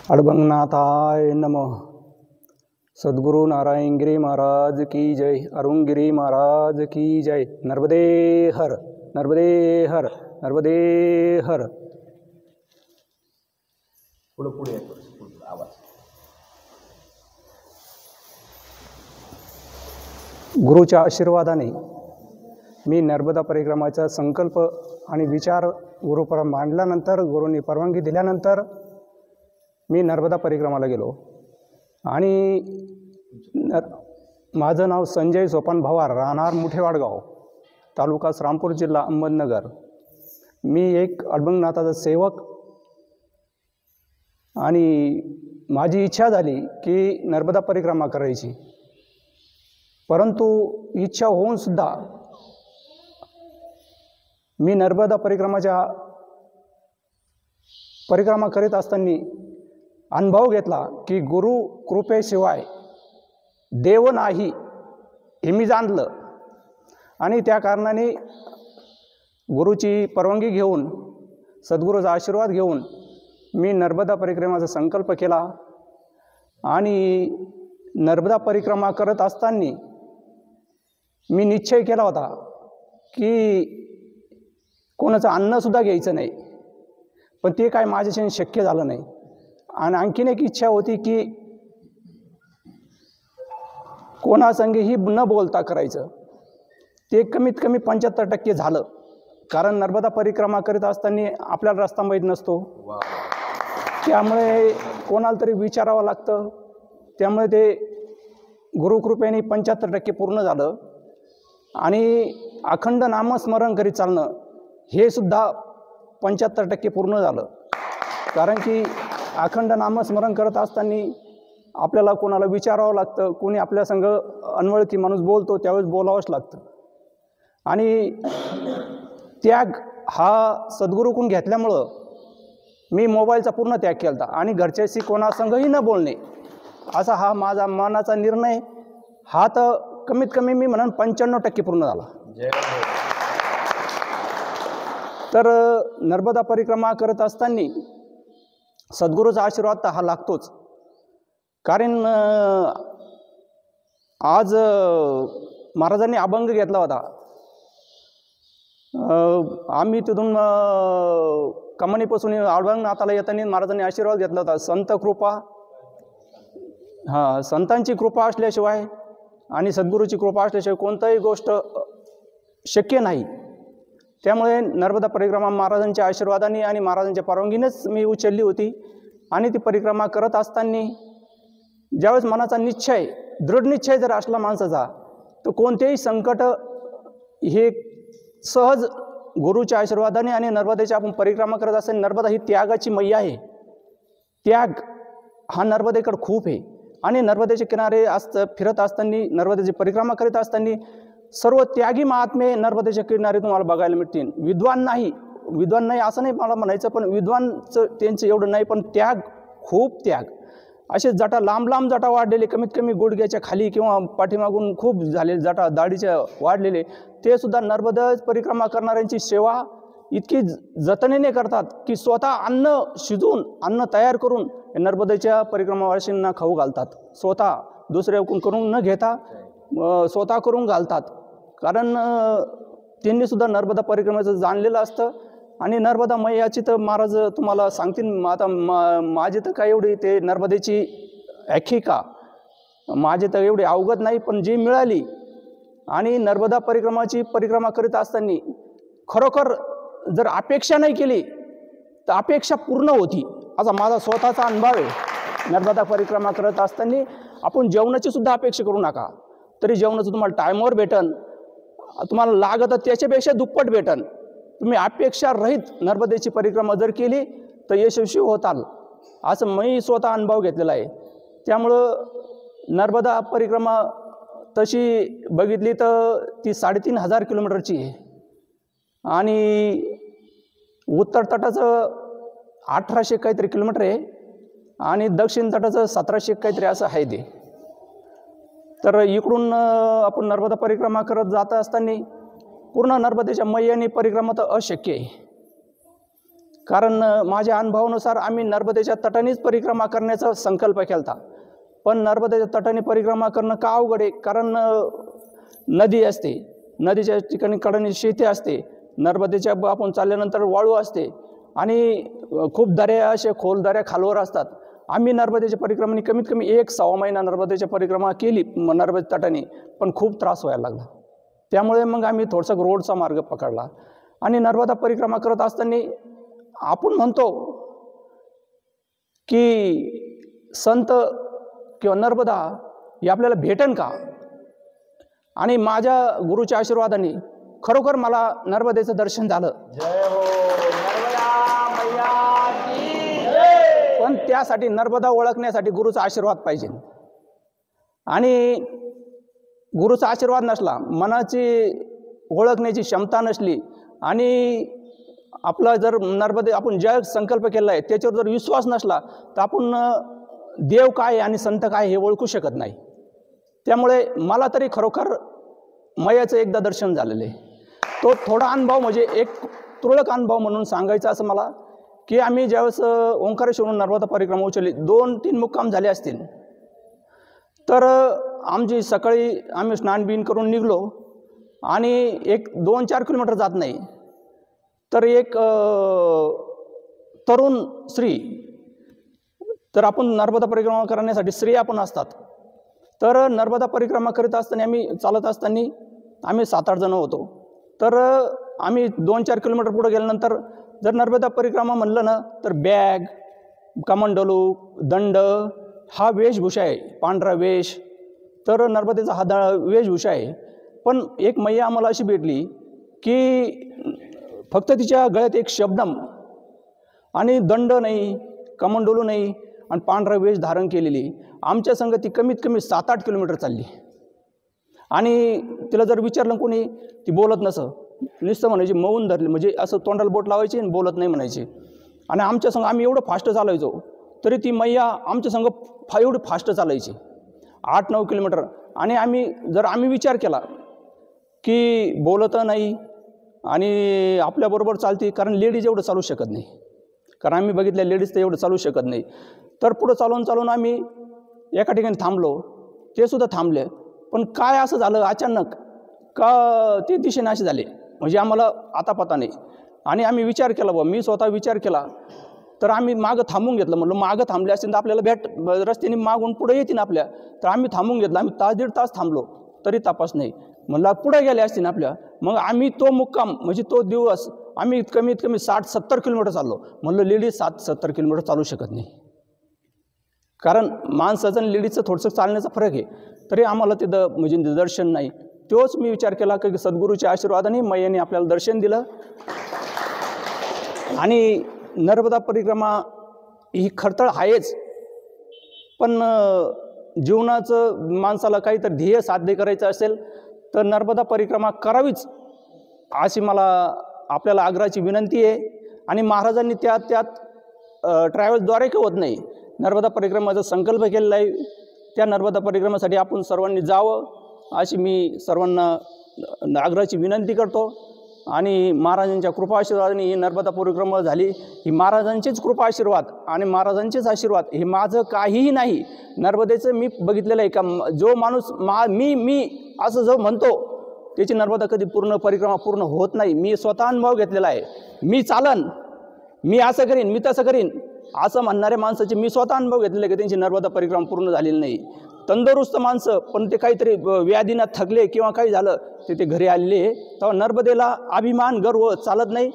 अड़भंगनाथाय नमः। सद्गुरु नारायण गिरी महाराज की जय। अरुण गिरी महाराज की जय। नर्मदे हर, नर्मदे हर, नर्मदे हर। पुढे आवाज। गुरुच्या आशीर्वादाने मी नर्मदा परिक्रमाचा संकल्प आणि विचार गुरुपर मांडल्यानंतर, गुरुंनी परवानगी दिल्यानंतर मी नर्मदा परिक्रमाला गेलो। आणि माझं नाव संजय सोपान भवार, राहणार मुठेवाडगाव, तालुका श्रामपूर, जिल्हा अहमदनगर। मी एक अडभंगनाथाचा सेवक आणि माझी इच्छा झाली की नर्मदा परिक्रमा करायची, परंतु इच्छा होऊन सुद्धा मी नर्मदा परिक्रमा करीत असताना अनुभव घेतला की गुरु कृपेशिवाय देव नाही हे मी जाणलं। आणि त्या कारणाने गुरुची परवानगी घेऊन, सद्गुरूचा आशीर्वाद घेऊन मी नर्मदा परिक्रमाचा संकल्प केला। आणि नर्मदा परिक्रमा करत असताना मी निश्चय केला होता की कोणाचं अन्नसुद्धा घ्यायचं नाही, पण ते काय माझ्याशी शक्य झालं नाही। आणि आणखीन एक इच्छा होती की कोणासंगेही न बोलता करायचं। ते कमीत कमी 75% झालं, कारण नर्मदा परिक्रमा करीत असताना आपल्याला रस्ता माहीत नसतो, त्यामुळे कोणाला तरी विचारावं लागतं। त्यामुळे ते गुरुकृपेने 75% पूर्ण झालं। आणि अखंड नामस्मरण करीत चालणं हे सुद्धा 75% पूर्ण झालं, कारण की अखंड नामस्मरण करत असताना आपल्याला कोणाला विचारावं लागतं, कोणी आपल्या संग अनवळखी माणूस बोलतो त्यावेळेस बोलावंच लागतं। आणि त्याग हा सद्गुरूकडून घेतल्यामुळं मी मोबाईलचा पूर्ण त्याग केला होता आणि घरच्याशी कोणासंगही न बोलणे असा हा माझा मनाचा निर्णय, हा तर कमीत कमी मी म्हणून 95% पूर्ण झाला। तर नर्मदा परिक्रमा करत असताना सद्गुरूचा आशीर्वाद तर हा लागतोच, कारण आज महाराजांनी अभंग घेतला होता। आम्ही तिथून कमानीपासून अडभंगनाथाला येताना महाराजांनी आशीर्वाद घेतला होता, संत कृपा, संतांची कृपा असल्याशिवाय आणि सद्गुरूची कृपा असल्याशिवाय कोणताही गोष्ट शक्य नाही। त्यामुळे नर्मदा परिक्रमा महाराजांच्या आशीर्वादाने आणि महाराजांच्या परवानगीनेच मी उचलली होती। आणि ती परिक्रमा करत असताना ज्यावेळेस मनाचा निश्चय, दृढ निश्चय जर असला माणसाचा, तर कोणतेही संकट हे सहज गुरुच्या आशीर्वादाने आणि नर्मदेची आपण परिक्रमा करत असताना, नर्मदा ही त्यागाची मैया आहे। त्याग हा नर्मदेकडे खूप आहे। आणि नर्मदेच्या किनारे फिरत असताना, नर्मदेची परिक्रमा करीत असताना सर्व त्यागी महात्मे नर्मदेच्या किनारे तुम्हाला बघायला मिळतील। विद्वान नाही असं नाही मला म्हणायचं, पण विद्वानचं त्यांचं एवढं नाही, पण त्याग, खूप त्याग। असे जटा, लांब लांब जटा वाढलेले, कमीत कमी गुडघ्याच्या खाली किंवा पाठीमागून खूप झालेले जटा दाढीच्या वाढलेले, ते सुद्धा नर्मदा परिक्रमा करणाऱ्यांची सेवा इतकी जतनेने करतात की स्वतः अन्न शिजवून, अन्न तयार करून नर्मदेच्या परिक्रमावासींना खाऊ घालतात। स्वतः दुसऱ्याकडून करून न घेता स्वतः करून घालतात, कारण त्यांनी सुद्धा नर्मदा परिक्रमेचं जाणलेलं असतं। आणि नर्मदा मैयाची तर महाराज तुम्हाला सांगतील, आता माझी तर काय एवढी ते नर्मदेची आख्यायिका माझी तर एवढी अवगत नाही, पण जी मिळाली। आणि नर्मदा परिक्रमा करीत असताना खरोखर जर अपेक्षा नाही केली तर अपेक्षा पूर्ण होती, असा माझा स्वतःचा अनुभव आहे। नर्मदा परिक्रमा करत असताना आपण जेवणाची सुद्धा अपेक्षा करू नका, तरी जेवणाचं तुम्हाला टायमावर भेटन, तुम्हाला लागतं त्याच्यापेक्षा दुप्पट भेटन। तुम्ही अपेक्षा रहित नर्मदेची परिक्रमा जर केली तर यशस्वी होताल, असं मी स्वतः अनुभव घेतलेला आहे। त्यामुळं नर्मदा परिक्रमा तशी बघितली तर ती 3500 किलोमीटरची आहे। आणि उत्तर तटाचं 1800 काहीतरी किलोमीटर आहे आणि दक्षिण तटाचं 1700 काहीतरी असं आहे ते। तर इकडून आपण नर्मदा परिक्रमा करत जात असताना पूर्ण नर्मदेच्या मैयानी परिक्रमा तर अशक्य आहे। कारण माझ्या अनुभवानुसार आम्ही नर्मदेच्या तटानेच परिक्रमा करण्याचा संकल्प केला होता. पण नर्मदेच्या तटाने परिक्रमा करणं का अवघड आहे? कारण नदी असते, नदीच्या ठिकाणी कडेने शेती असते, नर्मदेच्या आपण चालल्यानंतर वाळू असते आणि खूप दऱ्या असे खोल दऱ्या खालवर असतात. आम्ही नर्मदेच्या परिक्रमाने कमीत कमी 1-1.25 महिना नर्मदेच्या परिक्रमा केली नर्मदे तटाने, पण खूप त्रास व्हायला लागला. त्यामुळे मग आम्ही थोडंसं रोडचा मार्ग पकडला आणि नर्मदा परिक्रमा करत असताना आपण म्हणतो की संत किंवा नर्मदा हे आपल्याला भेटेन का? आणि माझ्या गुरुच्या आशीर्वादाने खरोखर मला नर्मदेचं दर्शन झालं. जय हो नर्मदा मैया की जय. पण त्यासाठी नर्मदा ओळखण्यासाठी गुरुचा आशीर्वाद पाहिजे. आणि गुरुचा आशीर्वाद नसला, मनाची ओळखण्याची क्षमता नसली आणि आपला जर नर्मदे आपण ज्या संकल्प केला आहे त्याच्यावर जर विश्वास नसला तर आपण देव काय आणि संत काय हे ओळखू शकत नाही. त्यामुळे मला तरी खरोखर मयाचं एकदा दर्शन झालेलं आहे. तो थोडा अनुभव म्हणजे एक तुरळक अनुभव म्हणून सांगायचा असं मला, की आम्ही ज्यावेळेस ओंकारेश्वरून नर्मदा परिक्रमा उचलली, 2-3 मुक्काम झाले असतील, तर आमची सकाळी आम्ही स्नान-बिन करून निघलो आणि एक 2-4 किलोमीटर जात नाही तर एक तरुण स्त्री, तर आपण नर्मदा परिक्रमा करण्यासाठी स्त्रिया पण असतात, तर नर्मदा परिक्रमा करीत असताना आम्ही चालत असताना आम्ही 7-8 जण होतो. तर आम्ही 2-4 किलोमीटर पुढे गेल्यानंतर जर नर्मदा परिक्रमा म्हणलं ना तर बॅग, कमंडलू, दंड हा वेशभूषा आहे, पांढरा वेश, तर नर्मदेचा हा वेशभूषा आहे. पण एक मैया आम्हाला अशी भेटली की फक्त तिच्या गळ्यात एक शब्दम आणि दंड नाही, कमंडलू नाही आणि पांढरा वेश धारण केलेली. आमच्या संग ती कमीत कमी 7-8 किलोमीटर चालली आणि तिला जर विचारलं कोणी, ती बोलत नसं, नुसतं म्हणायची, मौन धरली, म्हणजे असं तोंडाला बोट लावायची आणि बोलत नाही म्हणायची. आणि आमच्या संग आम्ही एवढं फास्ट चालायचो तरी ती मैया आमच्या संग एवढी फास्ट चालायची 8-9 किलोमीटर. आणि आम्ही विचार केला की बोलत नाही आणि आपल्याबरोबर चालते, कारण लेडीज एवढं चालू शकत नाही, कारण आम्ही बघितल्या लेडीज तर एवढं चालू शकत नाही. तर पुढं चालून आम्ही एका ठिकाणी थांबलो, ते सुद्धा थांबले. पण काय असं झालं अचानक का ते दिशेने असे झाले, म्हणजे आम्हाला आता पता नाही. आणि आम्ही विचार केला, मी स्वतः विचार केला, तर आम्ही मागं थांबून घेतलं. म्हणलं मागं थांबले असतील तर आपल्याला रस्त्याने मागून पुढे येतील आपल्या, तर आम्ही थांबून घेतलं. आम्ही 1-1.5 तास थांबलो तरी तपास नाही. म्हणलं पुढे गेले असतील ना आपल्या. मग आम्ही तो मुक्काम म्हणजे तो दिवस आम्ही कमीत कमी 60-70 किलोमीटर चाललो. म्हणलं लेडीज 60-70 किलोमीटर चालू शकत नाही, कारण माणसाचं आणि लेडीजचं थोडंसं चालण्याचा फरक आहे. तरी आम्हाला तिथं म्हणजे दर्शन नाही. तोच मी विचार केला की सद्गुरूच्या आशीर्वादाने मैयाने आपल्याला दर्शन दिलं. आणि नर्मदा परिक्रमा ही खडतर आहेच, पण जीवनाचं माणसाला काहीतरी ध्येय साध्य करायचं असेल तर नर्मदा परिक्रमा करावीच अशी मला आपल्याला आग्रहाची विनंती आहे. आणि महाराजांनी त्यात ट्रॅव्हल्सद्वारे का होत नाही, नर्मदा परिक्रमाचा संकल्प केलेला आहे. त्या नर्मदा परिक्रमासाठी आपण सर्वांनी जावं अशी मी सर्वांना आग्रहाची विनंती करतो. आणि महाराजांच्या कृपा आशीर्वादाने ही नर्मदा परिक्रमा झाली. ही महाराजांचीच कृपा आशीर्वाद आणि महाराजांचेच आशीर्वाद, हे माझं काहीही नाही. नर्मदेचं मी बघितलेलं आहे का, जो माणूस मी असं जो म्हणतो त्याची नर्मदा कधी परिक्रमा पूर्ण होत नाही. मी स्वतः अनुभव घेतलेला आहे. मी चालन, मी असं करीन, मी तसं करीन असं म्हणणाऱ्या माणसाचे मी स्वतः अनुभव घेतलेले की त्यांची नर्मदा परिक्रमा पूर्ण झालेली नाही. तंदुरुस्त माणसं, पण ते काहीतरी व्याधीनं थकले किंवा काही झालं ते घरी आलेले, तेव्हा नर्मदेला अभिमान गर्व चालत नाही.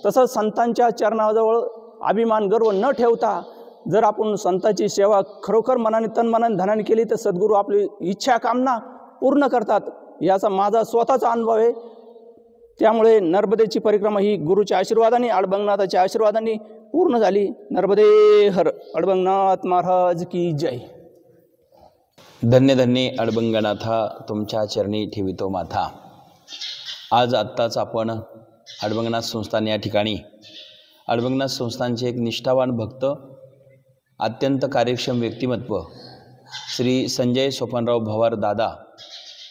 तसंच संतांच्या चरणाजवळ अभिमान गर्व न ठेवता जर आपण संतांची सेवा खरोखर मनाने तनमनाने धनाने केली तर सद्गुरू आपली इच्छा कामना पूर्ण करतात, याचा माझा स्वतःचा अनुभव आहे. त्यामुळे नर्मदेची परिक्रमा ही गुरुच्या आशीर्वादाने, अडबंगनाथाच्या आशीर्वादाने पूर्ण झाली. नर्मदे हर. अडबंगनाथ महाराज की जय. धन्य धन्य अडबंगनाथा, तुमच्या चरणी ठेवितो माथा. आज आत्ताच आपण अडबंगनाथ संस्थान या ठिकाणी अडबंगनाथ संस्थानचे एक निष्ठावान भक्त, अत्यंत कार्यक्षम व्यक्तिमत्व श्री संजय सोपानराव भवार दादा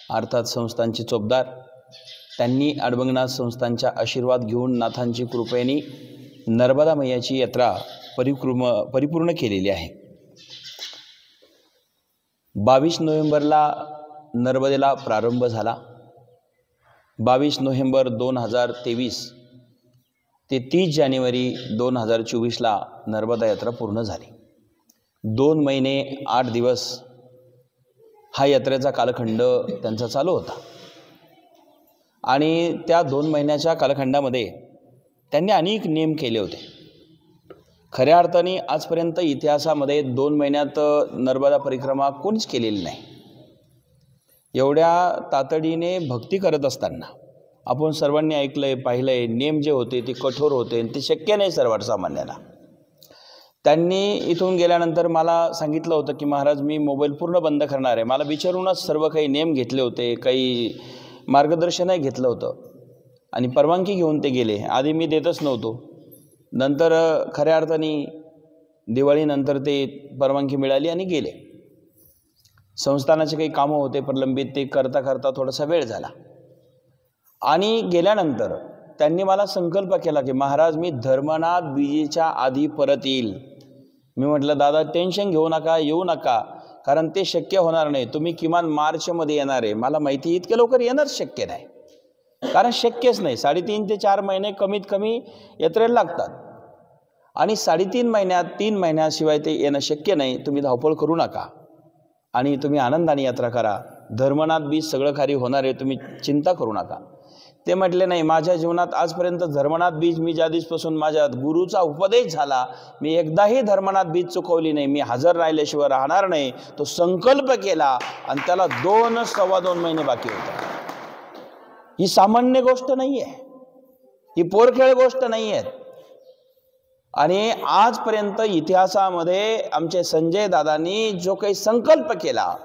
अर्थात संस्थानचे चोपदार, त्यांनी अडबंगनाथ संस्थानच्या आशीर्वाद घेऊन नाथांची कृपेने नर्मदा मैयाची यात्रा परिपूर्ण केलेली आहे. 22 नोव्हेंबरला नर्मदेला प्रारंभ झाला. 22 नोव्हेंबर 2023 ते 30 जानेवारी 2024ला नर्मदा यात्रा पूर्ण झाली. 2 महिने 8 दिवस हा यात्रेचा कालखंड त्यांचा चालू होता. आणि त्या 2 महिन्याच्या कालखंडामध्ये त्यांनी अनेक नेम केले होते. खऱ्या अर्थाने आजपर्यंत इतिहासामध्ये 2 महिन्यात नर्मदा परिक्रमा कोणीच केलेली नाही. एवढ्या तातडीने भक्ती करत असताना आपण सर्वांनी ऐकलंय, पाहिलंय, नेम जे होते ते कठोर होते, ते शक्य नाही सर्वसामान्यांना. त्यांनी इथून गेल्यानंतर मला सांगितलं होतं की महाराज मी मोबाईल पूर्ण बंद करणार आहे. मला विचारूनच सर्व काही नेम घेतले होते, काही मार्गदर्शनही घेतलं होतं आणि परवानगी घेऊन ते गेले. आधी मी देतच नव्हतो. नंतर खऱ्या अर्थाने दिवाळीनंतर ते परवानगी मिळाली आणि गेले. संस्थानाचे काही कामं होते प्रलंबित, ते करता करता थोडासा वेळ झाला. आणि गेल्यानंतर त्यांनी मला संकल्प केला की महाराज मी धर्मनाथ बीजेच्या आधी परत येईल. मी म्हटलं दादा टेन्शन घेऊ नका, येऊ नका, कारण ते शक्य होणार नाही. तुम्ही किमान मार्चमध्ये येणार आहे. मला माहिती इतके लवकर येणंच शक्य नाही, कारण शक्यच नाही. 3.5 ते 4 महिने कमीत कमी यात्रेला लागतात आणि 3.5 महिन्यात 3 महिन्याशिवाय ते येणं शक्य नाही. तुम्ही धावपळ करू नका आणि तुम्ही आनंदाने यात्रा करा. धर्मनाथ बीज सगळं कार्य होणार आहे, तुम्ही चिंता करू नका. ते म्हटले नाही, माझ्या जीवनात आजपर्यंत धर्मनाथ बीज मी ज्या दिवसापासून माझ्या गुरुचा उपदेश झाला मी एकदाही धर्मनाथ बीज चुकवली नाही. मी हजर राहिल्याशिवाय राहणार नाही. तो संकल्प केला आणि त्याला 2-2.25 महिने बाकी होते. ही सामान्य गोष्ट नाही आहे, ही पोरखेळ गोष्ट नाही आहे. आणि आजपर्यंत इतिहासामध्ये आमचे संजय दादांनी जो काही संकल्प केला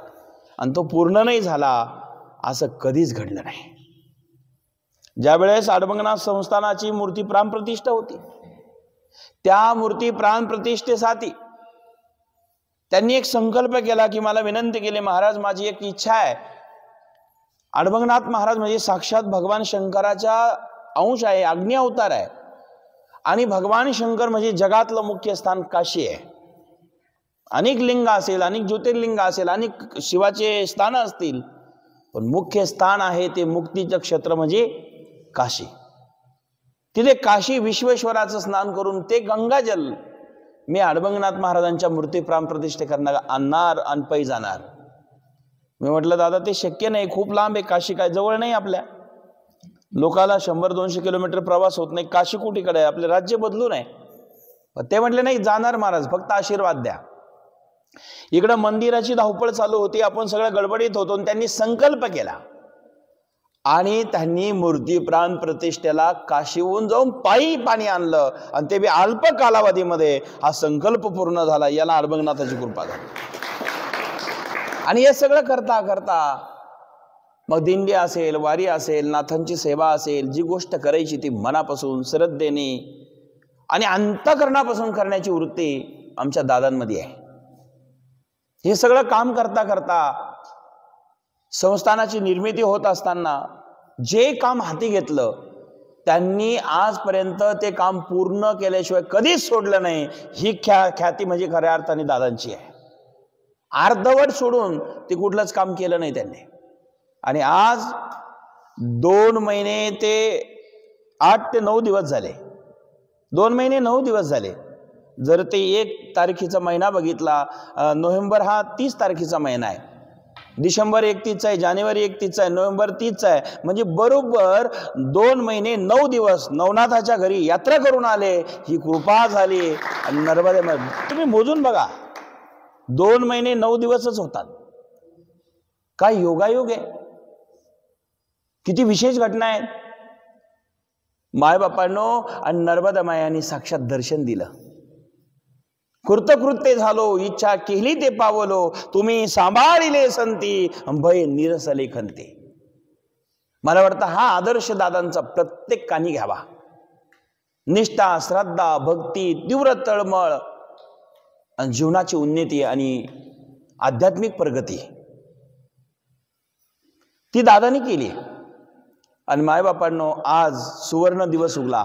आणि तो पूर्ण नाही झाला असं कधीच घडलं नाही. ज्यावेळेस अडबंगनाथ संस्थानाची मूर्ती प्राणप्रतिष्ठा होती, त्या मूर्ती प्राणप्रतिष्ठेसाठी त्यांनी एक संकल्प केला की मला विनंती केली, महाराज माझी एक इच्छा आहे. अडबंगनाथ महाराज म्हणजे साक्षात भगवान शंकराचा अंश आहे, अग्नि अवतार आहे. आणि भगवान शंकर म्हणजे जगातलं मुख्य स्थान काशी आहे. अनेक लिंग असेल, अनेक ज्योतिर्लिंग असेल, अनेक शिवाचे स्थान असतील, पण मुख्य स्थान आहे ते मुक्तीचं क्षेत्र म्हणजे काशी. तिथे काशी विश्वेश्वराचं स्नान करून ते गंगाजल मी अडबंगनाथ महाराजांच्या मूर्ती प्राणप्रतिष्ठे करणार, आणणार आणि पै जाणार. मी म्हटलं दादा ते शक्य नाही, खूप लांब आहे. काशी काय जवळ नाही. आपल्या लोकाला 100-200 किलोमीटर प्रवास होत नाही. काशी कुठेकडे आहे, आपले राज्य बदलून आहे. पण ते म्हटले नाही जाणार महाराज, फक्त आशीर्वाद द्या. इकडं मंदिराची धावपळ चालू होती, आपण सगळं गडबडीत होतो. आणि त्यांनी संकल्प केला आणि त्यांनी मूर्ती प्राण प्रतिष्ठेला काशीहून जाऊन पायी पाणी आणलं आणि ते बी अल्प कालावधीमध्ये हा संकल्प पूर्ण झाला. याला अडबंगनाथाची कृपा झाली. आणि हे सगळं करता करता मग दिंडी असेल, वारी असेल, नाथांची सेवा असेल, जी गोष्ट करायची ती मनापासून श्रद्धेने आणि अंतःकरणापासून करण्याची वृत्ती आमच्या दादांमध्ये आहे. हे सगळं काम करता करता संस्थानाची निर्मिती होत असताना जे काम हाती घेतलं त्यांनी आजपर्यंत ते काम पूर्ण केल्याशिवाय कधीच सोडलं नाही. ही ख्याती म्हणजे खऱ्या अर्थाने दादांची आहे. अर्धवट सोडून ते कुठलंच काम केलं नाही त्यांनी. आणि आज 2 महिने ते 8 ते 9 दिवस झाले. 2 महिने 9 दिवस झाले. जर ते 1 तारखेचा महिना बघितला, नोव्हेंबर हा 30 तारखेचा महिना आहे, डिसेंबर 31 आहे, जानेवारी 31 आहे, नोव्हेंबर 30 आहे, म्हणजे बरोबर 2 महिने 9 दिवस नवनाथाच्या घरी यात्रा करून आले. ही कृपा झाली. आणि नर्मदेमध्ये तुम्ही मोजून बघा, 2 महिने 9 दिवसच होतात. काय योगायोग आहे, किती विशेष घटना आहेत. मायबापांनो आणि नर्मदा मायांनी साक्षात दर्शन दिलं. कृतकृत्य झालो, इच्छा केली ते पावलो, तुम्ही सांभाळिले संती, भय निरसले खंते. मला वाटतं हा आदर्श दादांचा प्रत्येकाने घ्यावा. निष्ठा, श्रद्धा, भक्ती, तीव्र तळमळ आणि जीवनाची उन्नती आणि आध्यात्मिक प्रगती ती दादांनी केली. आणि मायबापांनो आज सुवर्ण दिवस उगला.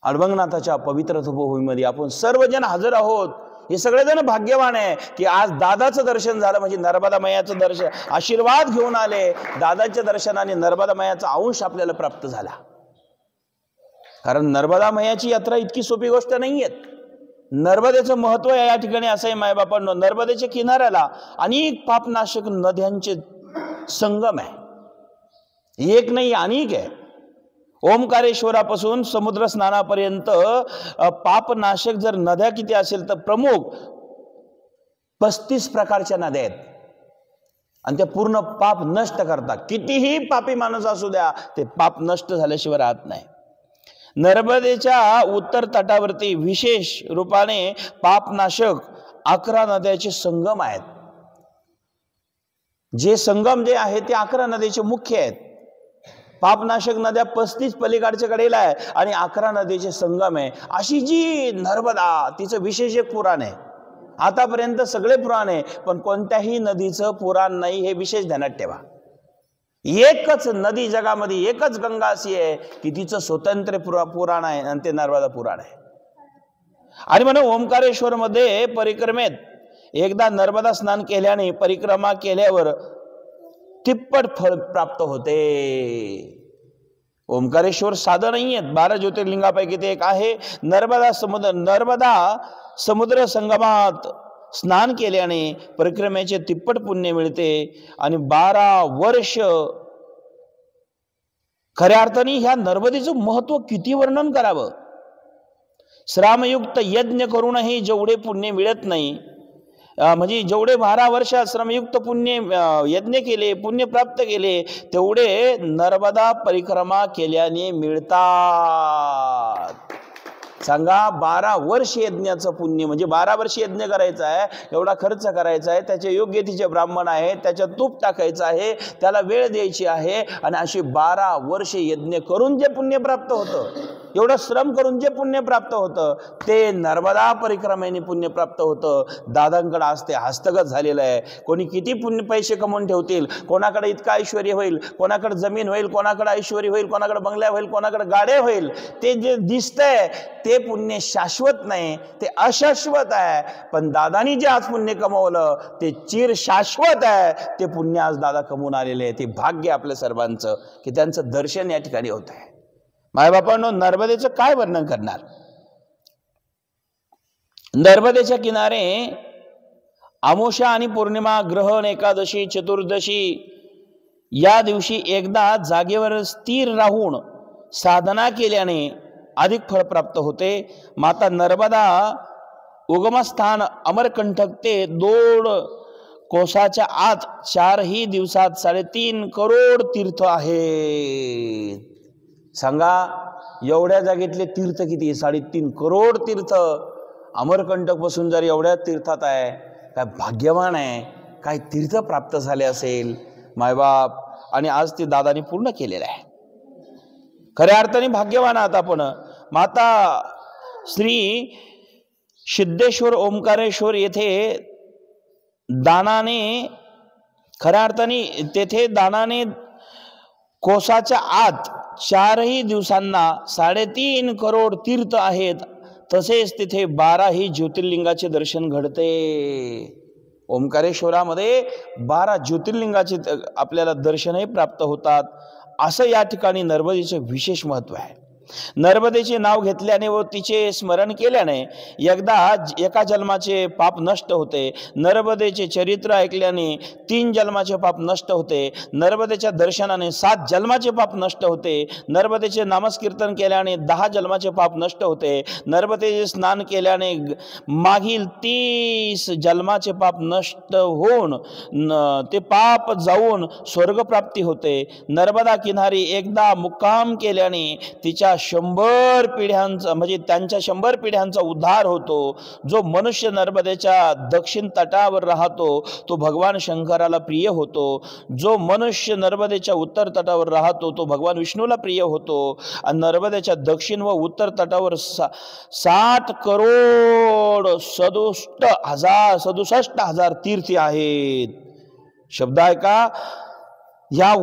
अभंगनाथाच्या पवित्र तपोभूमीमध्ये आपण सर्वजण हजर आहोत. हे सगळेजण भाग्यवान आहे की आज दादाचं दर्शन झालं, म्हणजे नर्मदा मैयाचं दर्शन, आशीर्वाद घेऊन आले. दादाच्या दर्शनाने नर्मदा मैयाचा अंश आपल्याला प्राप्त झाला. कारण नर्मदा मैयाची यात्रा इतकी सोपी गोष्ट नाहीये. नर्मदेचं महत्व या ठिकाणी असं आहे मायबापांनो, नर्मदेच्या किनाऱ्याला अनेक पापनाशक नद्यांचे संगम आहे. एक नाही, अनेक आहे. ओंकारेश्वरापासून समुद्र स्नानापर्यंत पापनाशक जर नद्या किती असेल तर प्रमुख 35 प्रकारच्या नद्या आहेत. आणि त्या पूर्ण पाप नष्ट करतात. कितीही पापी माणूस असू द्या, ते पाप नष्ट झाल्याशिवाय राहत नाही. नर्मदेच्या उत्तर तटावरती विशेष रूपाने पापनाशक 11 नद्याचे संगम आहेत. जे संगम जे आहे ते 11 नद्याचे मुख्य आहेत. पापनाशक नद्या 35 पलीकडच्या कडेला आहे आणि 11 नदीचे संगम आहे. अशी जी नर्मदा, तिचं विशेष एक पुराण आहे. आतापर्यंत सगळे पुराण आहे, पण कोणत्याही नदीचं पुराण नाही हे विशेष ध्यानात ठेवा. एकच नदी जगामध्ये, एकच गंगा अशी आहे की तिचं स्वतंत्र पुराण आहे आणि ते नर्मदा पुराण आहे. आणि म्हणून ओंकारेश्वर मध्ये परिक्रमेत एकदा नर्मदा स्नान केल्याने, परिक्रमा केल्यावर तिप्पट फळ प्राप्त होते. ओंकारेश्वर साधं नाहीये, 12 ज्योतिर्लिंगापैकी ते एक आहे. नर्मदा समुद्र संगमात स्नान केल्याने परिक्रमेचे तिप्पट पुण्य मिळते. आणि 12 वर्ष खऱ्या अर्थाने ह्या नर्मदेचं महत्व किती वर्णन करावं. श्रामयुक्त यज्ञ करूनही जेवढे पुण्य मिळत नाही, म्हणजे जेवढे 12 वर्ष श्रमयुक्त पुण्य यज्ञ केले, पुण्य प्राप्त केले, तेवढे नर्मदा परिक्रमा केल्याने मिळतात. सांगा, 12 वर्ष यज्ञाचं पुण्य, म्हणजे 12 वर्ष यज्ञ करायचा आहे, एवढा खर्च करायचा आहे, त्याचे योग्य तिचे ब्राह्मण आहे, त्याच्यात तूप टाकायचं आहे, त्याला वेळ द्यायची आहे, आणि अशी 12 वर्ष यज्ञ करून जे पुण्य प्राप्त होतं, एवढं श्रम करून जे पुण्य प्राप्त होतं, ते नर्मदा परिक्रमेने पुण्य प्राप्त होतं. दादांकडे आज ते हस्तगत झालेलं आहे. कोणी किती पुण्य पैसे कमवून ठेवतील, कोणाकडे इतका ऐश्वर्य होईल, कोणाकडे जमीन होईल, कोणाकडे ऐश्वर्य होईल, कोणाकडे बंगल्या होईल, कोणाकडे गाड्या होईल, ते जे दिसतंय ते पुण्य शाश्वत नाही, ते अशाश्वत आहे. पण दादानी जे आज पुण्य कमवलं ते चिर शाश्वत आहे. ते पुण्य आज दादा कमवून आलेले आहे. ते भाग्य आपल्या सर्वांचं की त्यांचं दर्शन या ठिकाणी होत आहे. मायबापांनो, नर्मदेचं काय वर्णन करणार. नर्मदेच्या किनारे अमावस्या आणि पौर्णिमा, ग्रहण, एकादशी, चतुर्दशी या दिवशी एकदा जागेवर स्थिर राहून साधना केल्याने अधिक फळ प्राप्त होते. माता नर्मदा उगमस्थान अमरकंटक ते 2 कोसाच्या आत 4ही दिवसात 3.5 करोड तीर्थ आहेत. सांगा, एवढ्या जागेतले तीर्थ किती? 3.5 करोड तीर्थ. अमरकंटक पासून जर एवढ्या तीर्थात आहे, काय भाग्यवान आहे, काय तीर्थ प्राप्त झाले असेल मायबाप. आणि आज ते दादाने पूर्ण केलेलं आहे. खऱ्या अर्थाने भाग्यवान आहात आपण. माता श्री सिद्धेश्वर ओंकारेश्वर येथे दानाने, खऱ्या अर्थाने तेथे दानाने कोसाच्या आत 4ही दिवसांना 3.5 करोड तीर्थ आहेत. तसेच तिथे 12ही ज्योतिर्लिंगाचे दर्शन घडते. ओंकारेश्वरामध्ये 12 ज्योतिर्लिंगाचे आपल्याला दर्शनही प्राप्त होतात. असं या ठिकाणी नर्मदेचे विशेष महत्व आहे. नर्मदेचे नाव घेतल्याने व तिचे स्मरण केल्याने एका जन्माचे पाप नष्ट होते. नर्मदेचे चरित्र ऐकल्याने 3 जन्माचे पाप नष्ट होते. नर्मदेच्या दर्शनाने 7 जन्माचे पाप नष्ट होते. नर्मदेचे नामस्कीर्तन केल्याने 10 जन्माचे पाप नष्ट होते. नर्मदेचे स्नान केल्याने मागील 30 जन्माचे पाप नष्ट होऊन ते पाप जाऊन स्वर्गप्राप्ती होते. नर्मदा किनारी एकदा मुक्काम केल्याने तिच्या 100 पिढ्यांचा, म्हणजे त्यांच्या 100 पिढ्यांचा उद्धार होतो. जो मनुष्य नर्मदेच्या दक्षिण तटावर राहतो तो भगवान शंकराला प्रिय होतो. जो मनुष्य नर्मदेच्या उत्तर तटावर राहतो तो भगवान विष्णूला प्रिय होतो. आणि नर्मदेच्या दक्षिण व उत्तर तटावर 60 करोड 67 हजार तीर्थी आहेत. शब्द आहे का? या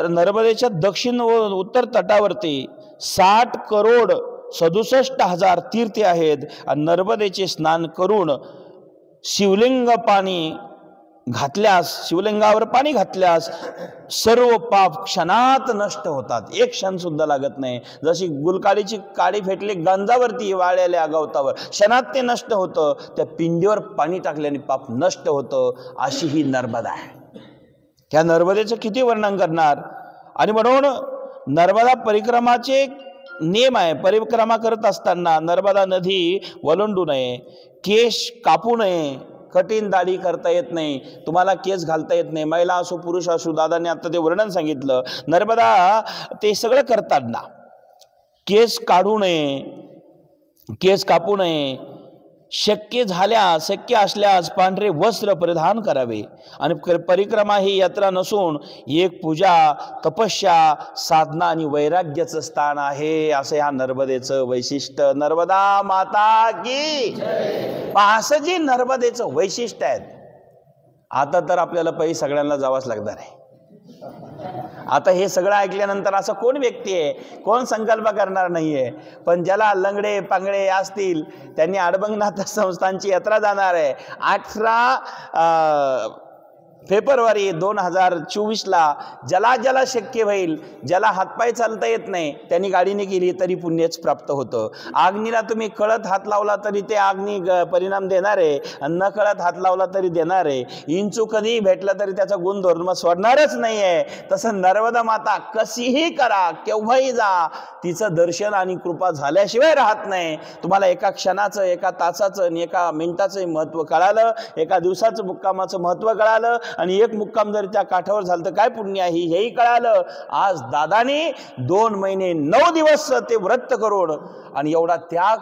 नर्मदेच्या दक्षिण व उत्तर तटावरती 60 करोड 67,000 तीर्थे आहेत आणि नर्मदेचे स्नान करून शिवलिंग पाणी घातल्यास, शिवलिंगावर पाणी घातल्यास सर्व पाप क्षणात नष्ट होतात. एक क्षण सुद्धा लागत नाही. जशी गुलकाळीची काडी फेटली गंजावरती वाळलेल्या गवतावर, क्षणात ते नष्ट होतं. त्या पिंडीवर पाणी टाकल्याने पाप नष्ट होतं. अशी ही नर्मदा आहे. त्या नर्मदेचं किती वर्णन करणार. आणि म्हणून नर्मदा परिक्रमाचे नियम आहे. परिक्रमा करत असताना नर्मदा नदी वलंडू नये, केश कापू नये, कठीण दाढी करता येत नाही, तुम्हाला केस घालता येत नाही, महिला असो पुरुष असो. दादांनी आता ते वर्णन सांगितलं. नर्मदा ते सगळं करताना केस काढू नये, केस कापू नये, शक्य असल्यास पांढरे वस्त्र परिधान करावे. आणि परिक्रमा ही यात्रा नसून एक पूजा, तपस्या, साधना आणि वैराग्याचं स्थान आहे. असं ह्या नर्मदेचं वैशिष्ट्य. नर्मदा माता की. असं जे नर्मदेचं वैशिष्ट्य आहे. आता तर आपल्याला पै सगळ्यांना जावंच लागणार आहे. आता हे सगळं ऐकल्यानंतर असं कोण व्यक्ती आहे, कोण संकल्प करणार नाहीये. पण ज्याला लंगडे पांगडे असतील त्यांनी अडबंगनाथ संस्थानची यात्रा जाणार आहे. 18 फेब्रुवारी 2024ला ज्याला शक्य होईल, ज्याला हातपाय चालता येत नाही त्यांनी गाडीने गेली तरी पुण्यच प्राप्त होतं. आग्नीला तुम्ही कळत हात लावला तरी ते आग्नी परिणाम देणार आहे, न कळत हात लावला तरी देणार आहे. इंचू कधीही भेटला तरी त्याचा गुणधर्म सोडणारच नाही आहे. तसं नर्मदा माता कशीही करा, केव्हाही जा, तिचं दर्शन आणि कृपा झाल्याशिवाय राहत नाही. तुम्हाला एका क्षणाचं, एका तासाचं आणि एका मिनिटाचं महत्त्व कळालं, एका दिवसाचं मुक्कामाचं महत्त्व कळालं, आणि एक मुक्काम जर त्या काठावर झालं तर काय पुण्य आहे हेही कळालं. आज दादानी 2 महिने 9 दिवस ते व्रत करून, आणि एवढा त्याग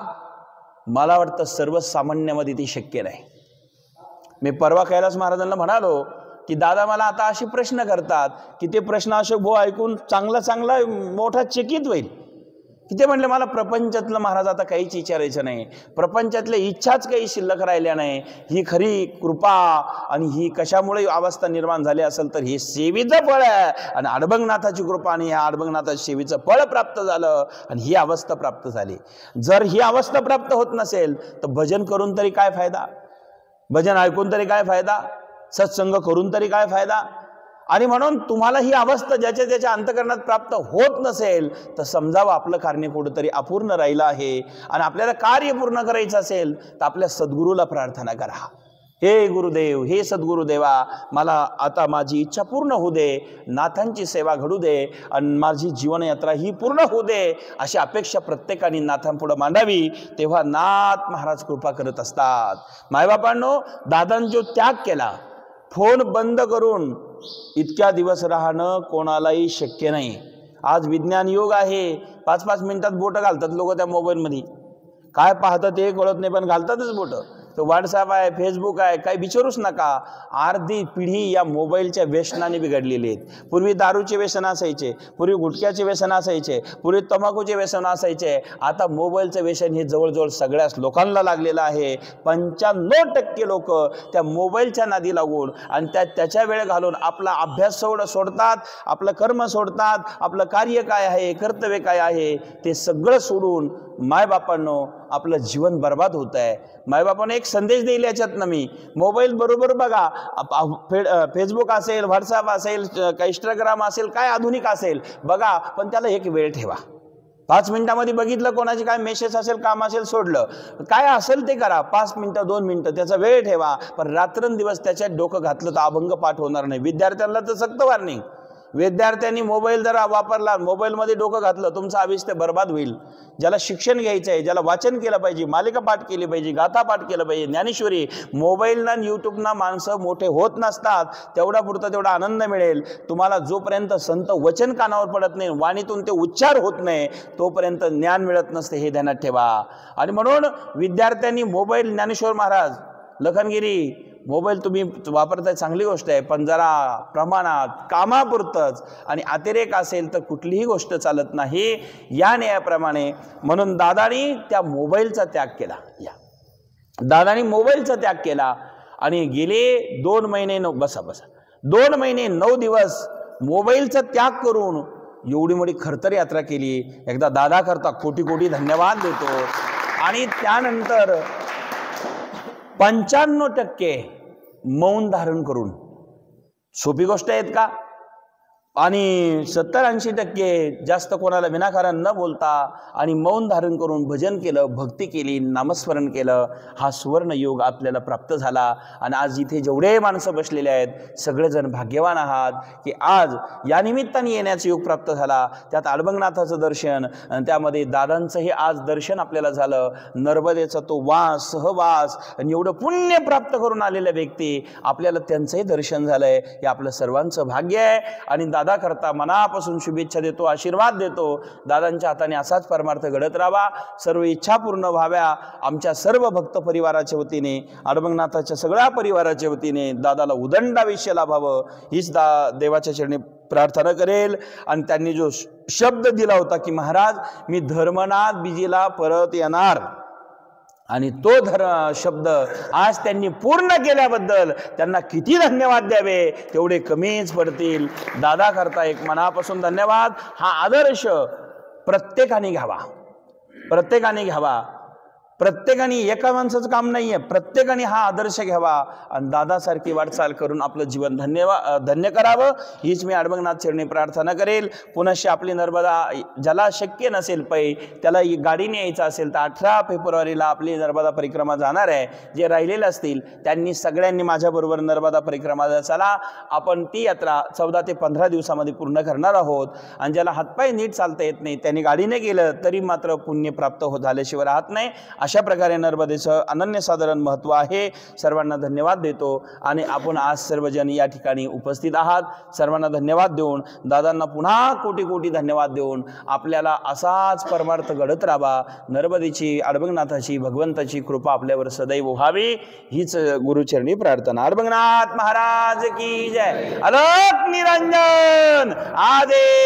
मला वाटतं सर्वसामान्यामध्ये ती शक्य नाही. मी परवा कैलास महाराजांना म्हणालो की दादा मला आता असे प्रश्न करतात की ते प्रश्न अशोक भाऊ ऐकून चांगला मोठा चकित होईल. की ते म्हणले मला प्रपंचातलं महाराज आता काहीच विचारायचं नाही, प्रपंचातल्या इच्छाच काही शिल्लक राहिल्या नाही. ही खरी कृपा आणि ही कशामुळे अवस्था निर्माण झाली असेल तर हे सेवेचं फळ आहे. आणि अडबंगनाथाची कृपा आणि ह्या अडबंगनाथाच्या सेवेचं फळ प्राप्त झालं आणि ही अवस्था प्राप्त झाली. जर ही अवस्था प्राप्त होत नसेल तर भजन करून तरी काय फायदा, भजन ऐकून तरी काय फायदा, सत्संग करून तरी काय फायदा. आणि म्हणून तुम्हाला ही अवस्था ज्याच्या अंतःकरणात प्राप्त होत नसेल तर समजावं आपलं कार्य कुठंतरी अपूर्ण राहिलं आहे. आणि आपल्याला कार्य पूर्ण करायचं असेल तर आपल्या सद्गुरूला प्रार्थना करा. हे गुरुदेव, हे सद्गुरुदेवा, मला आता माझी इच्छा पूर्ण होऊ दे, नाथांची सेवा घडू दे आणि माझी जीवनयात्रा ही पूर्ण होऊ दे, अशी अपेक्षा प्रत्येकाने नाथांपुढे मांडावी. तेव्हा नाथ महाराज कृपा करत असतात. मायबापांनो, दादांनी त्याग केला, फोन बंद करून इतक्या दिवस राहणं कोणालाही शक्य नाही. आज विज्ञान युग आहे. 5-5 मिनिटात बोटं घालतात लोक त्या मोबाईलमध्ये. काय पाहतात ते कळत नाही पण घालतातच बोटं. तो व्हॉट्सअप आहे, फेसबुक आहे, काही विचारूच नका. अर्धी पिढी या मोबाईलच्या व्यसनाने बिघडलेली आहेत. पूर्वी दारूचे व्यसन असायचे, पूर्वी गुटख्याचे व्यसन असायचे, पूर्वी तंबाखूचे व्यसन असायचे. आता मोबाईलचं व्यसन हे जवळजवळ सगळ्याच लोकांना लागलेलं आहे. 95% लोक त्या मोबाईलच्या नादी लागून आणि त्याच्या वेळ घालून आपला अभ्यास सोडतात, आपलं कर्म सोडतात, आपलं कार्य काय आहे, कर्तव्य काय आहे ते सगळं सोडून मायबापांनो आपलं जीवन बर्बाद होत आहे. मायबापांना एक संदेश देईल याच्यातनं मी, मोबाईल बरोबर बघा, फेसबुक असेल, व्हॉट्सअप असेल, इंस्टाग्राम असेल, काय आधुनिक असेल बघा, पण त्याला एक वेळ ठेवा. 5 मिनिटामध्ये बघितलं, कोणाचे काय मेसेज असेल, काम असेल, सोडलं, काय असेल ते करा. 5 मिनिटं 2 मिनिटं त्याचा वेळ ठेवा. पण रात्रंदिवस त्याच्यात डोकं घातलं तर अभंग पाठ होणार नाही. विद्यार्थ्यांना तर सक्त वॉर्निंग, विद्यार्थ्यांनी मोबाईल जर वापरला, मोबाईलमध्ये डोकं घातलं, तुमचं आयुष्य बर्बाद होईल. ज्याला शिक्षण घ्यायचं आहे, ज्याला वाचन केलं पाहिजे, मालिका पाठ केली पाहिजे, गाथा पाठ केलं पाहिजे, ज्ञानेश्वरी, मोबाईलना यूट्यूबना माणसं मोठे होत नसतात. तेवढा पुरता तेवढा आनंद मिळेल तुम्हाला. जोपर्यंत संत वचन कानावर पडत नाही, वाणीतून ते उच्चार होत नाही, तोपर्यंत ज्ञान मिळत नसते, हे ध्यानात ठेवा. आणि म्हणून विद्यार्थ्यांनी मोबाईल, ज्ञानेश्वर महाराज, लखनगिरी, मोबाईल तुम्ही वापरताय चांगली गोष्ट आहे, पण जरा प्रमाणात, कामापुरतंच. आणि अतिरेक असेल तर कुठलीही गोष्ट चालत नाही, या न्यायाप्रमाणे. म्हणून दादानी त्या मोबाईलचा त्याग केला. दादानी मोबाईलचा त्याग केला आणि गेले 2 महिने 2 महिने 9 दिवस मोबाईलचा त्याग करून एवढी मोठी खरतर यात्रा केली, एकदा दादा करता कोटी कोटी धन्यवाद देतो. आणि त्यानंतर 95% मौन धारण करून, सोपी गोष्ट आहेत का? आणि 70-80% जास्त कोणाला विनाकारण न बोलता आणि मौन धारण करून भजन केलं, भक्ती केली, नामस्मरण केलं. हा सुवर्ण योग आपल्याला प्राप्त झाला. आणि आज इथे जेवढे माणसं बसलेले आहेत सगळेजण भाग्यवान आहात की आज या निमित्ताने येण्याचा योग प्राप्त झाला. त्यात अडबंगनाथाचं दर्शन आणि त्यामध्ये दादांचंही आज दर्शन आपल्याला झालं. नर्मदेचा तो वास, सहवास आणि एवढं पुण्य प्राप्त करून आलेल्या व्यक्ती आपल्याला त्यांचंही दर्शन झालंय. हे आपलं सर्वांचं भाग्य आहे. आणि दादा करता मनापासून शुभेच्छा देतो, आशीर्वाद देतो. दादांच्या हाताने असाच परमार्थ घडत राहावा, सर्व इच्छा पूर्ण व्हाव्या. आमच्या सर्व भक्त परिवाराच्या वतीने, अडबंगनाथाच्या सगळ्या परिवाराच्या वतीने दादाला उदंड आयुष्य लाभावं हीच देवाच्या चरणी प्रार्थना करेल. आणि त्यांनी जो शब्द दिला होता की महाराज मी धर्मनाथ बीजेला परत येणार, आणि तो शब्द आज त्यांनी पूर्ण केल्याबद्दल त्यांना किती धन्यवाद द्यावे तेवढे कमीच पडतील. दादा करता एक मनापासून धन्यवाद. हा आदर्श प्रत्येकाने घ्यावा, प्रत्येकाने घ्यावा. प्रत्येकाने एका माणसाचं काम नाही आहे, प्रत्येकाने हा आदर्श घ्यावा आणि दादासारखी वाटचाल करून आपलं जीवन धन्य करावं हीच मी अडबंगनाथ चरणी प्रार्थना करेल. पुनश्च आपली नर्मदा, ज्याला शक्य नसेल पै त्याला गाडीने यायचं असेल तर 18 फेब्रुवारीला आपली नर्मदा परिक्रमा जाणार आहे. जे राहिलेले असतील त्यांनी सगळ्यांनी माझ्याबरोबर नर्मदा परिक्रमाला चला. आपण ती यात्रा 14 ते 15 दिवसामध्ये पूर्ण करणार आहोत. आणि ज्याला हातपाय नीट चालता येत नाही त्यांनी गाडीने गेलं तरी मात्र पुण्य प्राप्त झाल्याशिवाय राहत नाही. अशा प्रकारे नर्मदेचं अनन्यसाधारण महत्त्व आहे. सर्वांना धन्यवाद देतो. आणि आपण आज सर्वजण या ठिकाणी उपस्थित आहात. सर्वांना धन्यवाद देऊन, दादांना पुन्हा कोटी कोटी धन्यवाद देऊन आपल्याला असाच परमार्थ घडत राहावा. नर्मदेची, अडबंगनाथाची, भगवंताची कृपा आपल्यावर सदैव व्हावी हीच गुरुचरणी प्रार्थना. अडबंगनाथ महाराज की जय. अलक निरंजन आदे